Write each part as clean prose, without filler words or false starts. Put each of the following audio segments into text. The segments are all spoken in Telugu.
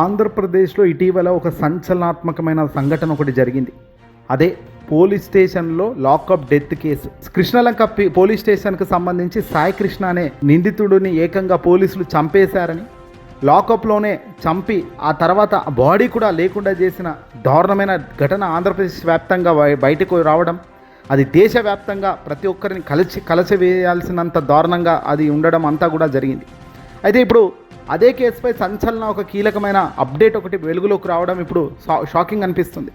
ఆంధ్రప్రదేశ్లో ఇటీవల ఒక సంచలనాత్మకమైన సంఘటన ఒకటి జరిగింది. అదే పోలీస్ స్టేషన్లో lockup death case. Krishnalanka police స్టేషన్కి సంబంధించి సాయి కృష్ణ అనే నిందితుడిని ఏకంగా పోలీసులు చంపేశారని, లాకప్లోనే చంపి ఆ తర్వాత బాడీ కూడా లేకుండా చేసిన దారుణమైన ఘటన ఆంధ్రప్రదేశ్ వ్యాప్తంగా బయటకు రావడం, అది దేశవ్యాప్తంగా ప్రతి ఒక్కరిని కలచివేయాల్సినంత దారుణంగా అది ఉండడం అంతా కూడా జరిగింది. అయితే ఇప్పుడు అదే కేసుపై సంచలన ఒక కీలకమైన అప్డేట్ ఒకటి వెలుగులోకి రావడం ఇప్పుడు షాకింగ్ అనిపిస్తుంది.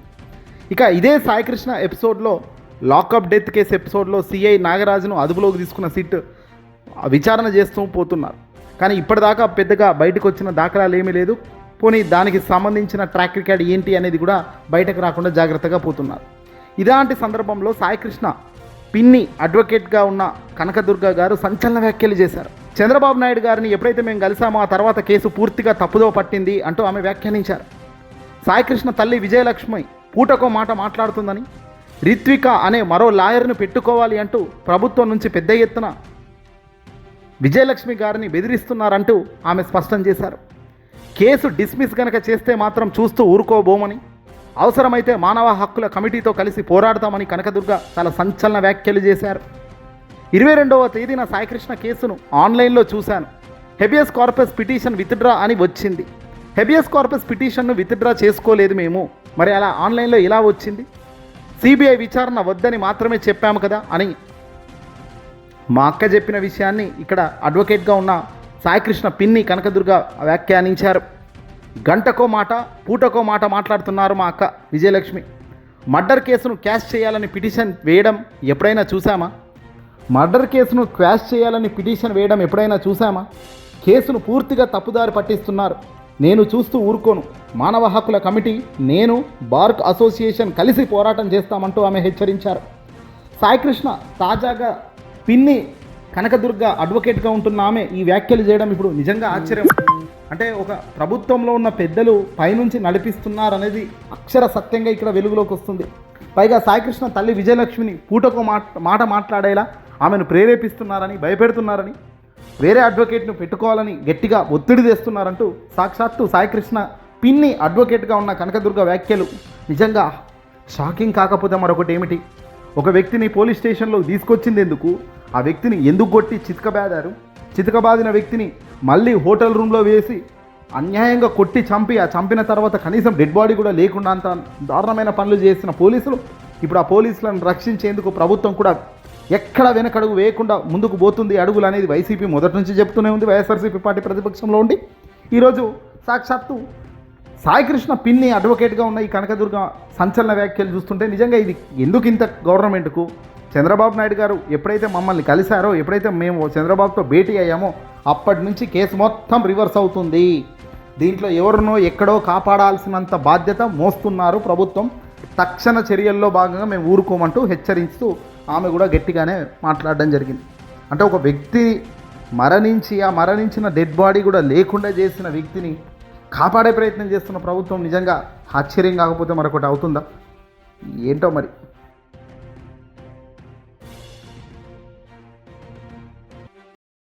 ఇక ఇదే సాయికృష్ణ ఎపిసోడ్లో, లాకప్ డెత్ కేసు ఎపిసోడ్లో సిఐ నాగరాజును అదుపులోకి తీసుకున్న సిట్ విచారణ చేస్తూ పోతున్నారు. కానీ ఇప్పటిదాకా పెద్దగా బయటకు వచ్చిన దాఖలాలు ఏమీ లేదు. పోనీ దానికి సంబంధించిన ట్రాక్ రికార్డ్ ఏంటి అనేది కూడా బయటకు రాకుండా జాగ్రత్తగా పోతున్నారు. ఇలాంటి సందర్భంలో సాయికృష్ణ పిన్ని అడ్వకేట్గా ఉన్న కనకదుర్గ గారు సంచలన వ్యాఖ్యలు చేశారు. చంద్రబాబు నాయుడు గారిని ఎప్పుడైతే మేము కలిసామో ఆ తర్వాత కేసు పూర్తిగా తప్పుదో పట్టింది అంటూ ఆమె వ్యాఖ్యానించారు. సాయికృష్ణ తల్లి విజయలక్ష్మి పూటకో మాట మాట్లాడుతుందని, రిత్విక అనే మరో లాయర్ను పెట్టుకోవాలి అంటూ ప్రభుత్వం నుంచి పెద్ద ఎత్తున విజయలక్ష్మి గారిని బెదిరిస్తున్నారంటూ ఆమె స్పష్టం చేశారు. కేసు డిస్మిస్ కనుక చేస్తే మాత్రం చూస్తూ ఊరుకోబోమని, అవసరమైతే మానవ హక్కుల కమిటీతో కలిసి పోరాడతామని కనకదుర్గ చాలా సంచలన వ్యాఖ్యలు చేశారు. 22వ తేదీన సాయికృష్ణ కేసును ఆన్లైన్లో చూశాను. హెబియస్ కార్పస్ పిటిషన్ విత్డ్రా అని వచ్చింది. హెబియస్ కార్పస్ పిటిషన్ను విత్డ్రా చేసుకోలేదు మేము, మరి అలా ఆన్లైన్లో ఎలా వచ్చింది? సిబిఐ విచారణ వద్దని మాత్రమే చెప్పాము కదా అని మా అక్క చెప్పిన విషయాన్ని ఇక్కడ అడ్వకేట్గా ఉన్న సాయికృష్ణ పిన్ని కనకదుర్గ వ్యాఖ్యానించారు. గంటకో మాట పూటకో మాట మాట్లాడుతున్నారు మా అక్క విజయలక్ష్మి. మర్డర్ కేసును క్యాష్ చేయాలని పిటిషన్ వేయడం ఎప్పుడైనా చూసామా? కేసును పూర్తిగా తప్పుదారి పట్టిస్తున్నారు. నేను చూస్తూ ఊరుకోను. మానవ హక్కుల కమిటీ, నేను, బార్ అసోసియేషన్ కలిసి పోరాటం చేస్తామంటూ ఆమె హెచ్చరించారు. సాయికృష్ణ తాజాగా పిన్ని కనకదుర్గ అడ్వకేట్గా ఉంటున్న ఆమె ఈ వ్యాఖ్యలు చేయడం ఇప్పుడు నిజంగా ఆశ్చర్యం. అంటే ఒక ప్రభుత్వంలో ఉన్న పెద్దలు పైనుంచి నడిపిస్తున్నారనేది అక్షర సత్యంగా ఇక్కడ వెలుగులోకి వస్తుంది. పైగా సాయికృష్ణ తల్లి విజయలక్ష్మిని పూటకో మాట మాట్లాడేలా ఆమెను ప్రేరేపిస్తున్నారని, భయపెడుతున్నారని, వేరే అడ్వకేట్ను పెట్టుకోవాలని గట్టిగా ఒత్తిడి తెస్తున్నారంటూ సాక్షాత్తు సాయికృష్ణ పిన్ని అడ్వకేట్గా ఉన్న కనకదుర్గ వ్యాఖ్యలు నిజంగా షాకింగ్ కాకపోతే మరొకటి ఏమిటి? ఒక వ్యక్తిని పోలీస్ స్టేషన్లో తీసుకొచ్చింది ఎందుకు? ఆ వ్యక్తిని ఎందుకు కొట్టి చితకబాదిన వ్యక్తిని మళ్ళీ హోటల్ రూమ్లో వేసి అన్యాయంగా కొట్టి చంపి, ఆ చంపిన తర్వాత కనీసం డెడ్ బాడీ కూడా లేకుండా అంత దారుణమైన పనులు చేసిన పోలీసులు ఇప్పుడు ఆ పోలీసులను రక్షించేందుకు ప్రభుత్వం కూడా ఎక్కడ వెనకడుగు వేయకుండా ముందుకు పోతుంది అడుగులు అనేది వైసీపీ మొదటి నుంచి చెప్తూనే ఉంది. వైఎస్ఆర్సీపీ పార్టీ ప్రతిపక్షంలో ఉండి ఈరోజు సాక్షాత్తు సాయికృష్ణ పిన్ని అడ్వకేట్గా ఉన్న ఈ కనకదుర్గ సంచలన వ్యాఖ్యలు చూస్తుంటే నిజంగా ఇది ఎందుకు ఇంత గవర్నమెంట్కు? చంద్రబాబు నాయుడు గారు ఎప్పుడైతే మమ్మల్ని కలిశారో, ఎప్పుడైతే మేము చంద్రబాబుతో భేటీ అయ్యామో అప్పటి నుంచి కేసు మొత్తం రివర్స్ అవుతుంది. దీంట్లో ఎవరినో ఎక్కడో కాపాడాల్సినంత బాధ్యత మోస్తున్నారు ప్రభుత్వం. తక్షణ చర్యల్లో భాగంగా మేము ఊరుకోమంటూ హెచ్చరిస్తూ ఆమె కూడా గట్టిగానే మాట్లాడడం జరిగింది. అంటే ఒక వ్యక్తి మరణించి, ఆ మరణించిన డెడ్ బాడీ కూడా లేకుండా చేసిన వ్యక్తిని కాపాడే ప్రయత్నం చేస్తున్న ప్రభుత్వం నిజంగా ఆశ్చర్యం కాకపోతే మరొకటి అవుతుందా? ఏంటో మరి.